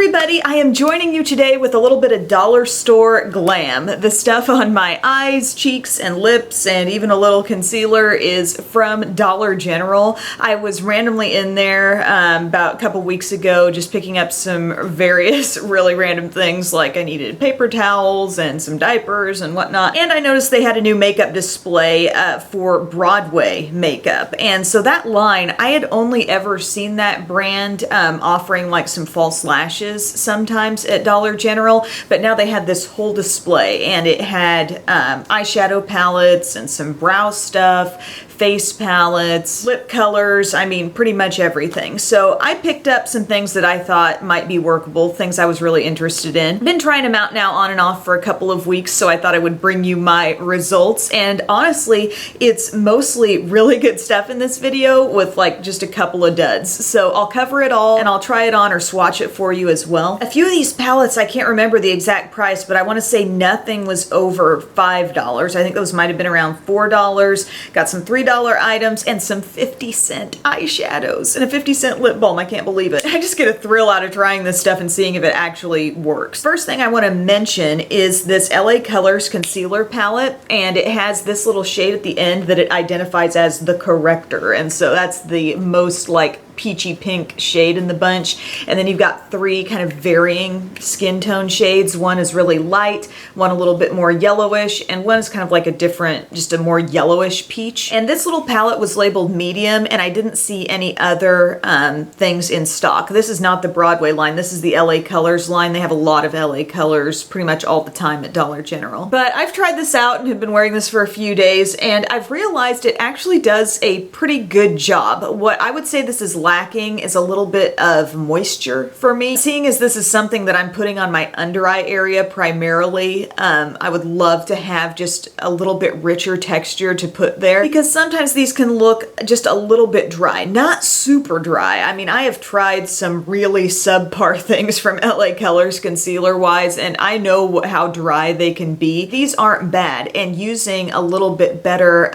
everybody, I am joining you today with a little bit of dollar store glam. The stuff on my eyes, cheeks, and lips, and even a little concealer is from Dollar General. I was randomly in there about a couple weeks ago just picking up some various really random things, like I needed paper towels and some diapers and whatnot, and I noticed they had a new makeup display for Broadway makeup. And so that line, I had only ever seen that brand offering like some false lashes sometimes at Dollar General, but now they had this whole display, and it had eyeshadow palettes and some brow stuff, face palettes, lip colors, I mean pretty much everything. So I picked up some things that I thought might be workable, things I was really interested in. Been trying them out now on and off for a couple of weeks, so I thought I would bring you my results, and honestly it's mostly really good stuff in this video with like just a couple of duds. So I'll cover it all and I'll try it on or swatch it for you as well. A few of these palettes, I can't remember the exact price, but I want to say nothing was over $5. I think those might have been around $4. Got some $3 items and some 50-cent eyeshadows and a 50-cent lip balm. I can't believe it. I just get a thrill out of trying this stuff and seeing if it actually works. First thing I want to mention is this LA Colors concealer palette, and it has this little shade at the end that it identifies as the corrector, and so that's the most like peachy pink shade in the bunch. And then you've got three kind of varying skin tone shades. One is really light, one a little bit more yellowish, and one is kind of like a different, just a more yellowish peach. And this little palette was labeled medium, and I didn't see any other things in stock. This is not the Broadway line. This is the LA Colors line. They have a lot of LA Colors pretty much all the time at Dollar General. But I've tried this out and have been wearing this for a few days, and I've realized it actually does a pretty good job. What I would say this is lacking is a little bit of moisture for me. Seeing as this is something that I'm putting on my under eye area primarily, I would love to have just a little bit richer texture to put there, because sometimes these can look just a little bit dry, not super dry. I mean, I have tried some really subpar things from LA Colors concealer wise, and I know how dry they can be. These aren't bad, and using a little bit better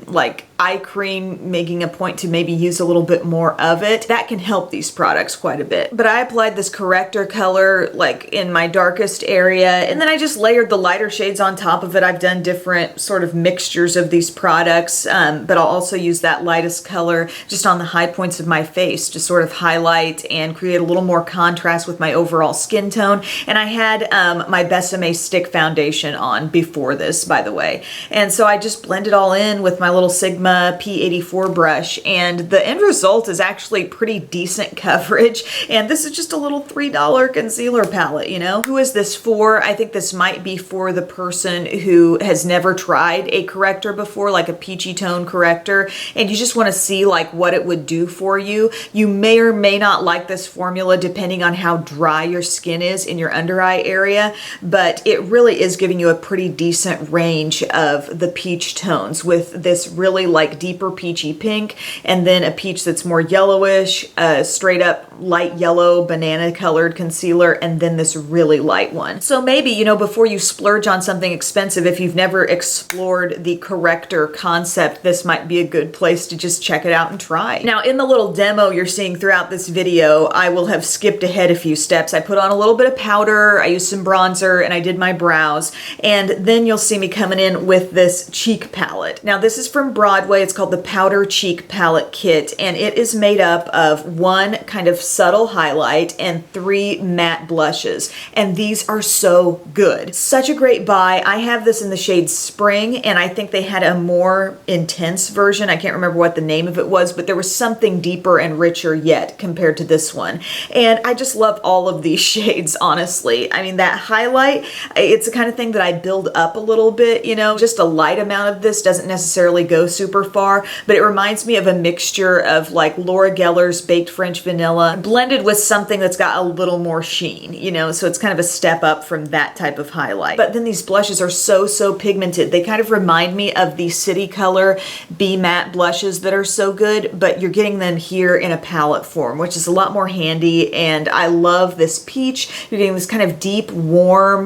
like eye cream, making a point to maybe use a little bit more of it, that can help these products quite a bit. But I applied this corrector color like in my darkest area, and then I just layered the lighter shades on top of it. I've done different sort of mixtures of these products, but I'll also use that lightest color just on the high points of my face to sort of highlight and create a little more contrast with my overall skin tone. And I had my Besame stick foundation on before this, by the way. And so I just blend it all in with my little Sigma P84 brush, and the end result is actually pretty decent coverage. And this is just a little $3 concealer palette, you know? Who is this for? I think this might be for the person who has never tried a corrector before, like a peachy tone corrector, and you just want to see like what it would do for you. You may or may not like this formula depending on how dry your skin is in your under eye area, but it really is giving you a pretty decent range of the peach tones with this really like deeper peachy pink, and then a peach that's more yellowish, straight up light yellow banana colored concealer, and then this really light one. So maybe, you know, before you splurge on something expensive, if you've never explored the corrector concept, this might be a good place to just check it out and try. Now, in the little demo you're seeing throughout this video, I will have skipped ahead a few steps. I put on a little bit of powder, I used some bronzer, and I did my brows, and then you'll see me coming in with this cheek palette. Now, this is from Broadway. It's called the Powder Cheek Palette Kit, and it is made up of one kind of subtle highlight and 3 matte blushes, and these are so good. Such a great buy. I have this in the shade Spring, and I think they had a more intense version. I can't remember what the name of it was, but there was something deeper and richer yet compared to this one, and I just love all of these shades, honestly. I mean, that highlight, it's the kind of thing that I build up a little bit, you know, just a light amount of this doesn't necessarily go super far, but it reminds me of a mixture of like Laura Geller's Baked French Vanilla blended with something that's got a little more sheen, you know, so it's kind of a step up from that type of highlight. But then these blushes are so pigmented. They kind of remind me of the City Color Be Matte blushes that are so good, but you're getting them here in a palette form, which is a lot more handy, and I love this peach. You're getting this kind of deep, warm,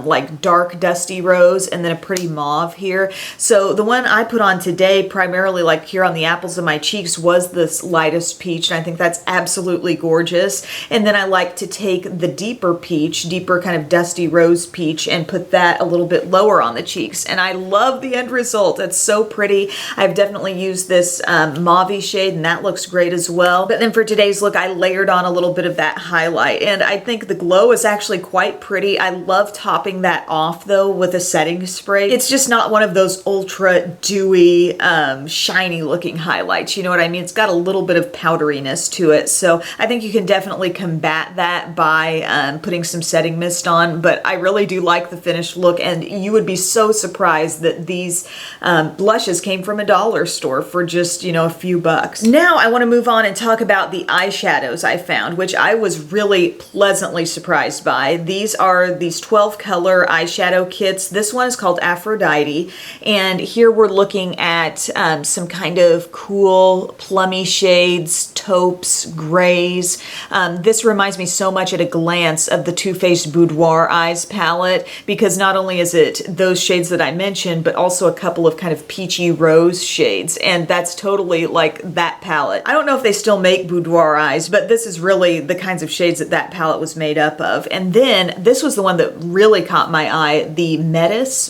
like dark, dusty rose, and then a pretty mauve here. So the one I put on today primarily like here on the apples of my cheeks was this lightest peach, and I think that's absolutely gorgeous. And then I like to take the deeper peach, deeper kind of dusty rose peach, and put that a little bit lower on the cheeks. And I love the end result. It's so pretty. I've definitely used this mauve shade, and that looks great as well. But then for today's look, I layered on a little bit of that highlight, and I think the glow is actually quite pretty. I love topping that off though with a setting spray. It's just not one of those ultra dewy, shiny looking highlights. You know what I mean? It's got a little bit of powderiness to it. So I think you can definitely combat that by putting some setting mist on, but I really do like the finished look, and you would be so surprised that these blushes came from a dollar store for just, you know, a few bucks. Now I want to move on and talk about the eyeshadows I found, which I was really pleasantly surprised by. These are these 12 color eyeshadow kits. This one is called Aphrodite, and here we're looking at some kind of cool plummy shades, taupes, grays. This reminds me so much at a glance of the Too Faced Boudoir Eyes palette, because not only is it those shades that I mentioned, but also a couple of kind of peachy rose shades, and that's totally like that palette. I don't know if they still make Boudoir Eyes, but this is really the kinds of shades that that palette was made up of. And then this was the one that really caught my eye, the Metis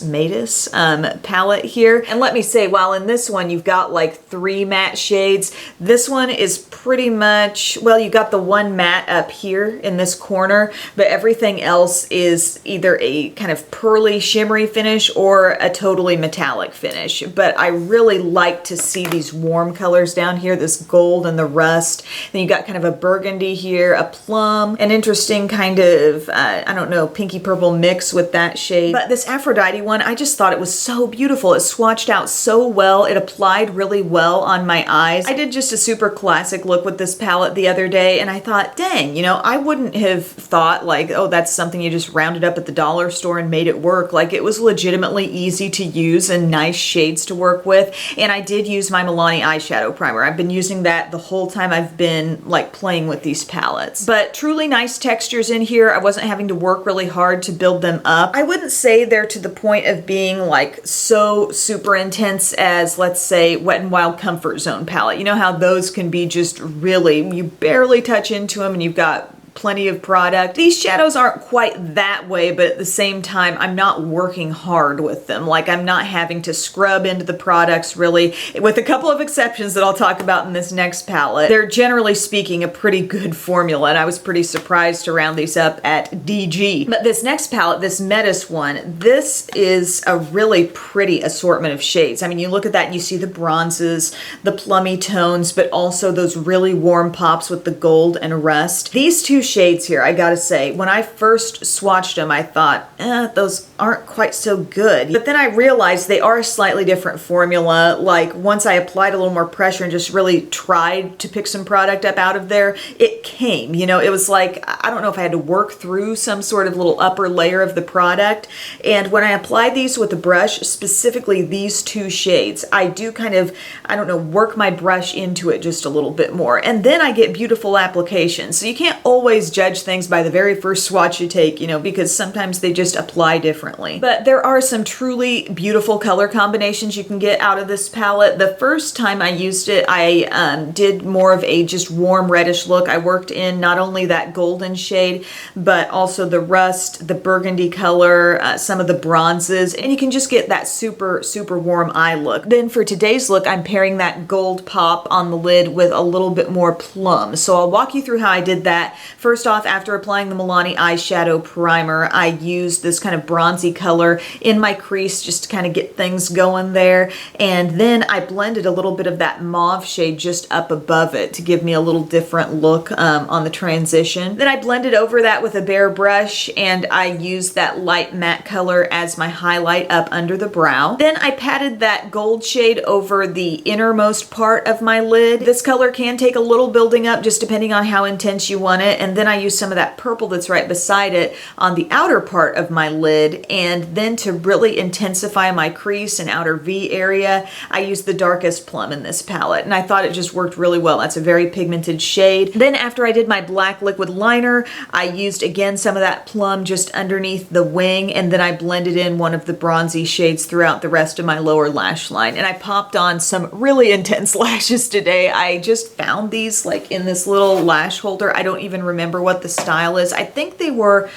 palette here. And let me say, while in this one you've got like 3 matte shades, this one is pretty much, well, you got the one matte up here in this corner, but everything else is either a kind of pearly shimmery finish or a totally metallic finish. But I really like to see these warm colors down here, this gold and the rust. Then you got kind of a burgundy here, a plum, an interesting kind of, I don't know, pinky purple mix with that shade. But this Aphrodite one, I just thought it was so beautiful. It swatched out so well. It applied really well on my eyes. I did just a super classic look with this palette the other day, and I thought, dang, you know, I wouldn't have thought like, oh, that's something you just rounded up at the dollar store and made it work. Like, it was legitimately easy to use and nice shades to work with. And I did use my Milani eyeshadow primer. I've been using that the whole time I've been like playing with these palettes. But truly nice textures in here. I wasn't having to work really hard to build them up. I wouldn't say they're to the point of being like so super intense as, let's say, Wet n Wild Comfort Zone palette. You know how those can be just really, you barely touch into them and you've got plenty of product. These shadows aren't quite that way, but at the same time, I'm not working hard with them. Like, I'm not having to scrub into the products really, with a couple of exceptions that I'll talk about in this next palette. They're generally speaking a pretty good formula, and I was pretty surprised to round these up at DG. But this next palette, this Metis one, this is a really pretty assortment of shades. I mean, you look at that and you see the bronzes, the plummy tones, but also those really warm pops with the gold and rust. These two shades here, I gotta say, when I first swatched them, I thought, those aren't quite so good. But then I realized they are a slightly different formula. Like, once I applied a little more pressure and just really tried to pick some product up out of there, it came. You know, it was like, I don't know if I had to work through some sort of little upper layer of the product. And when I applied these with a brush, specifically these two shades, I do kind of, I don't know, work my brush into it just a little bit more. And then I get beautiful applications. So you can't always judge things by the very first swatch you take, you know, because sometimes they just apply differently. But there are some truly beautiful color combinations you can get out of this palette. The first time I used it, I did more of a just warm reddish look. I worked in not only that golden shade, but also the rust, the burgundy color, some of the bronzes, and you can just get that super, super warm eye look. Then for today's look, I'm pairing that gold pop on the lid with a little bit more plum. So I'll walk you through how I did that. First off, after applying the Milani eyeshadow primer, I used this kind of bronzy color in my crease just to kind of get things going there. And then I blended a little bit of that mauve shade just up above it to give me a little different look on the transition. Then I blended over that with a bare brush, and I used that light matte color as my highlight up under the brow. Then I patted that gold shade over the innermost part of my lid. This color can take a little building up just depending on how intense you want it. And and then I use some of that purple that's right beside it on the outer part of my lid, and then to really intensify my crease and outer V area, I use the darkest plum in this palette, and I thought it just worked really well. That's a very pigmented shade. Then after I did my black liquid liner, I used again some of that plum just underneath the wing, and then I blended in one of the bronzy shades throughout the rest of my lower lash line. And I popped on some really intense lashes today. I just found these like in this little lash holder. I don't even remember what the style is. I think they were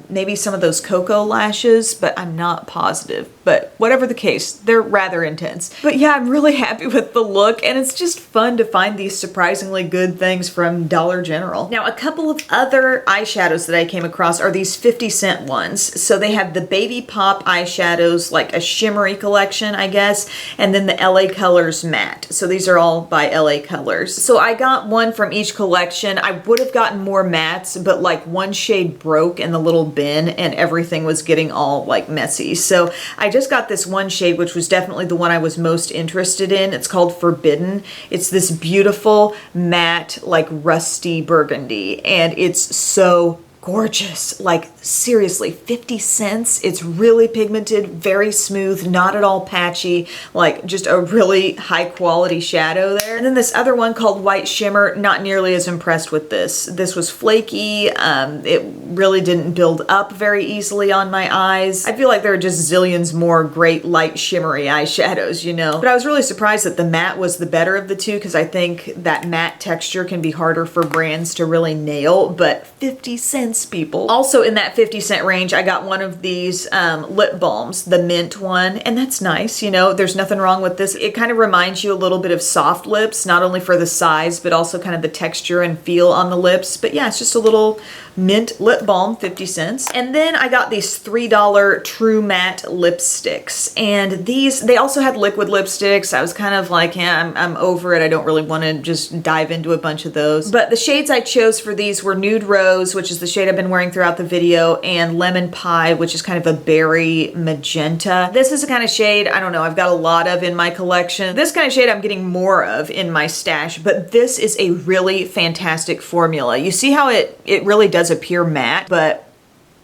maybe some of those Cocoa lashes, but I'm not positive. But whatever the case, they're rather intense. But yeah, I'm really happy with the look, and it's just fun to find these surprisingly good things from Dollar General. Now, a couple of other eyeshadows that I came across are these 50-cent ones. So they have the Baby Pop eyeshadows, like a shimmery collection, I guess, and then the LA Colors matte. So these are all by LA Colors. So I got one from each collection. I would have gotten more mattes, but like one shade broke in the little bin and everything was getting all like messy. So I just got this one shade, which was definitely the one I was most interested in. It's called Forbidden. It's this beautiful matte, like rusty burgundy, and it's so gorgeous. Like seriously, 50 cents. It's really pigmented, very smooth, not at all patchy, like just a really high quality shadow there. And then this other one called White Shimmer, not nearly as impressed with this. This was flaky. It really didn't build up very easily on my eyes. I feel like there are just zillions more great light shimmery eyeshadows, you know. But I was really surprised that the matte was the better of the two, because I think that matte texture can be harder for brands to really nail, but 50 cents, people. Also in that 50-cent range, I got one of these lip balms, the mint one, and that's nice, you know, there's nothing wrong with this. It kind of reminds you a little bit of soft lips, not only for the size, but also kind of the texture and feel on the lips. But yeah, it's just a little mint lip balm, 50 cents. And then I got these $3 True Matte lipsticks, and these, they also had liquid lipsticks. I was kind of like, yeah, I'm over it. I don't really want to just dive into a bunch of those. But the shades I chose for these were Nude Rose, which is the shade I've been wearing throughout the video, and Lemon Pie, which is kind of a berry magenta. This is the kind of shade, I don't know, I've got a lot of in my collection. This kind of shade I'm getting more of in my stash, but this is a really fantastic formula. You see how it really does appear matte, but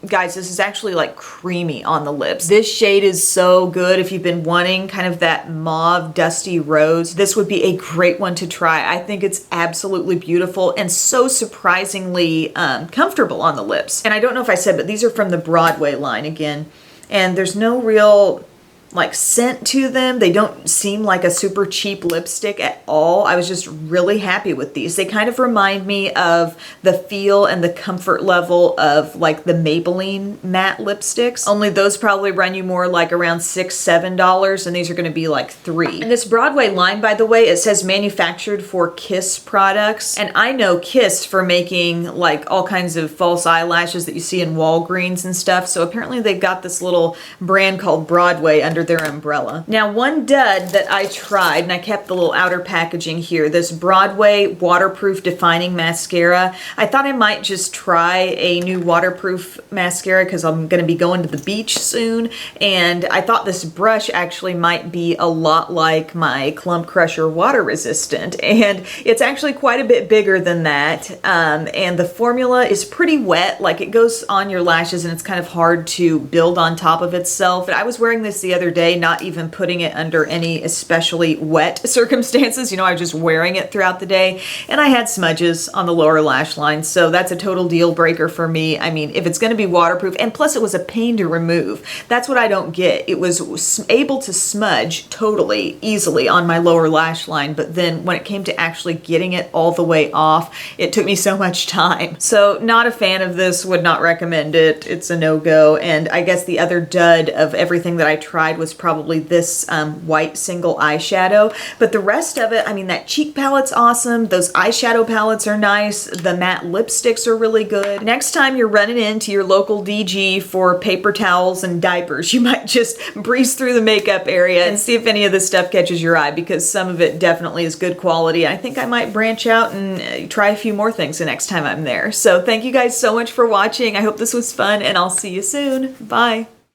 guys, this is actually like creamy on the lips. This shade is so good if you've been wanting kind of that mauve dusty rose. This would be a great one to try. I think it's absolutely beautiful and so surprisingly comfortable on the lips. And I don't know if I said, but these are from the Broadway line again, and there's no real like scent to them. They don't seem like a super cheap lipstick at all. I was just really happy with these. They kind of remind me of the feel and the comfort level of like the Maybelline matte lipsticks, only those probably run you more like around $6, $7, and these are going to be like $3. And this Broadway line, by the way, it says manufactured for Kiss products, and I know Kiss for making like all kinds of false eyelashes that you see in Walgreens and stuff, so apparently they've got this little brand called Broadway under their umbrella. Now, one dud that I tried, and I kept the little outer packaging here, this Broadway waterproof defining mascara. I thought I might just try a new waterproof mascara because I'm going to be going to the beach soon, and I thought this brush actually might be a lot like my Clump Crusher water resistant, and it's actually quite a bit bigger than that, and the formula is pretty wet. Like, it goes on your lashes and it's kind of hard to build on top of itself. But I was wearing this the other day, not even putting it under any especially wet circumstances. You know, I was just wearing it throughout the day, and I had smudges on the lower lash line, so that's a total deal breaker for me. I mean, if it's going to be waterproof, and plus it was a pain to remove. That's what I don't get. It was able to smudge totally easily on my lower lash line, but then when it came to actually getting it all the way off, it took me so much time. So not a fan of this, would not recommend it. It's a no-go. And I guess the other dud of everything that I tried was probably this white single eyeshadow, but the rest of it, I mean, that cheek palette's awesome. Those eyeshadow palettes are nice. The matte lipsticks are really good. Next time you're running into your local DG for paper towels and diapers, you might just breeze through the makeup area and see if any of this stuff catches your eye, because some of it definitely is good quality. I think I might branch out and try a few more things the next time I'm there. So thank you guys so much for watching. I hope this was fun, and I'll see you soon. Bye.